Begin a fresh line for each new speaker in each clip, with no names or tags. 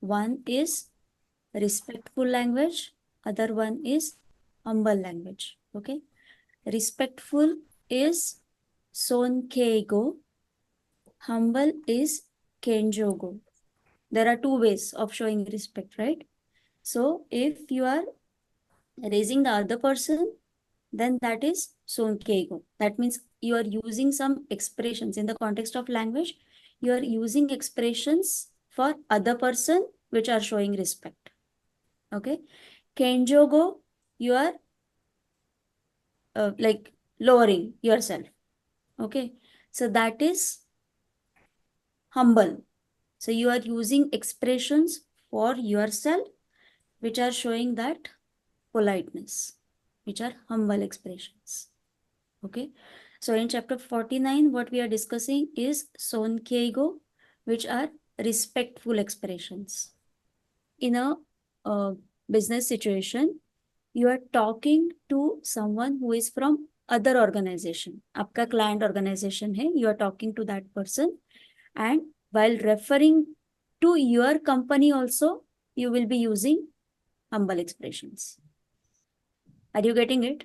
One is respectful language, other one is humble language. Okay. Respectful is son keigo, humble is kenjogo. There are two ways of showing respect, right? So if you are raising the other person, then that is son keigo. That means you are using some expressions in the context of language. You are using expressions for other person which are showing respect. Okay. Kenjogo, you are like lowering yourself. Okay. So that is humble. So you are using expressions for yourself which are showing that politeness, which are humble expressions. Okay. So in chapter 49, what we are discussing is son keigo, which are respectful expressions. In a business situation, you are talking to someone who is from other organization. आपका client organization है, you are talking to that person, and while referring to your company also, you will be using humble expressions. Are you getting it?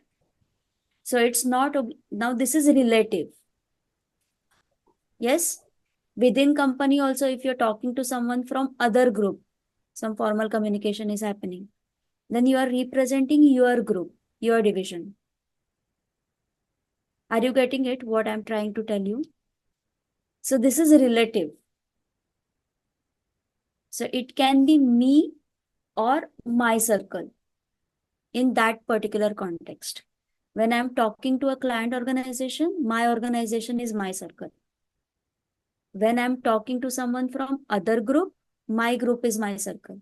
So it's not, now this is relative. Yes, within company also, if you're talking to someone from other group, some formal communication is happening, then you are representing your group, your division. Are you getting it, what I'm trying to tell you? So this is relative. So it can be me or my circle in that particular context. When I'm talking to a client organization, my organization is my circle. When I'm talking to someone from other group, my group is my circle.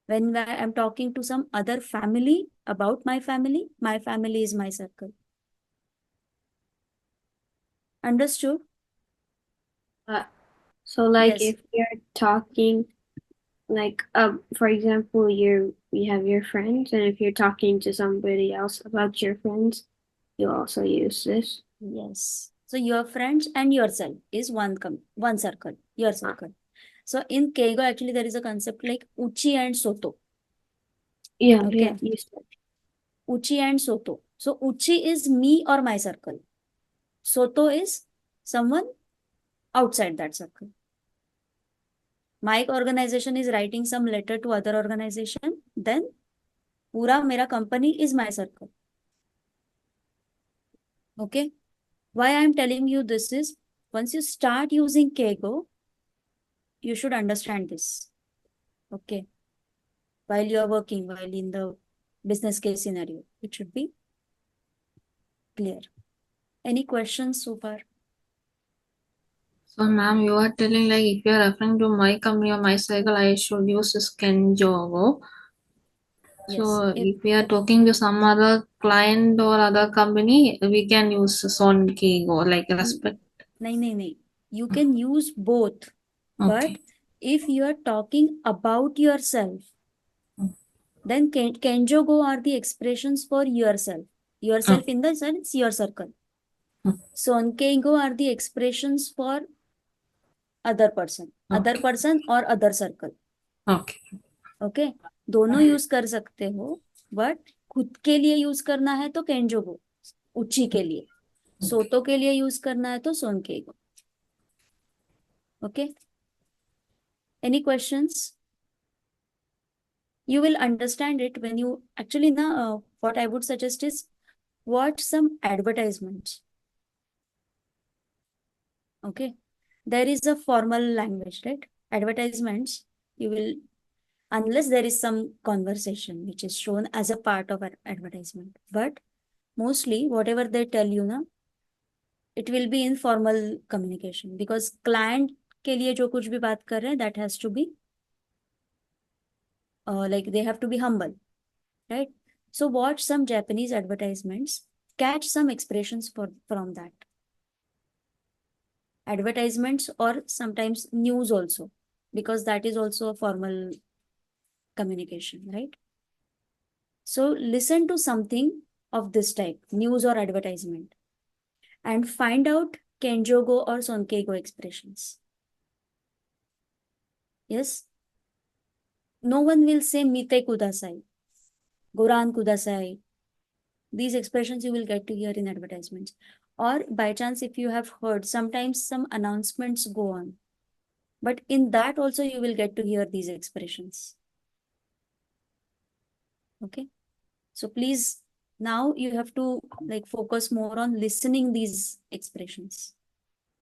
When I'm talking to some other family about my family is my circle. Understood?
So like
Yes.
if you're talking like for example you have your friends, and if you're talking to somebody else about your friends, you also use this.
Yes. So your friends and yourself is one circle, your circle. So in Keigo, actually, there is a concept like Uchi and Soto.
Yeah,
Okay.
you said.
Uchi and Soto. So Uchi is me or my circle. Soto is someone outside that circle. My organization is writing some letter to other organization. Then pura mera company is my circle. Okay. Why I'm telling you this is, once you start using Keigo, you should understand this. Okay. While you are working, while in the business case scenario, it should be clear. Any questions so far?
So, ma'am, you are telling like if you are referring to my company or my cycle, I should use Skenjogo.
Yes.
So, if we are talking to some other client or other company, we can use Sonkigo, like respect.
No. You can use both. But
Okay.
if you are talking about yourself, then Kenjogo are the expressions for yourself. Yourself
Okay.
in the sense, your circle. Sonkeigo are the expressions for other
Okay.
person or other circle.
Okay.
Okay दोनों use कर सकते हो, but खुद के लिए use करना है तो केंजोगो उच्ची के लिए, सोतो के लिए यूज करना है तो सोनकेगो. Okay, any questions? You will understand it when you actually now what I would suggest is watch some advertisements. Okay, there is a formal language, right? Advertisements, you will, unless there is some conversation which is shown as a part of an advertisement, but mostly whatever they tell you ना, it will be in formal communication, because client के लिए जो कुछ भी बात कर रहे हैं, that has to be like they have to be humble, right? So watch some Japanese advertisements, catch some expressions from that advertisements, or sometimes news also, because that is also a formal communication, right? So listen to something of this type, news or advertisement, and find out Kenjogo or Sonkeigo expressions. Yes. no one will say mite kudasai, goran kudasai. These expressions you will get to hear in advertisements. Or by chance, if you have heard, sometimes some announcements go on. But in that also you will get to hear these expressions. Okay. So please, now you have to like focus more on listening these expressions.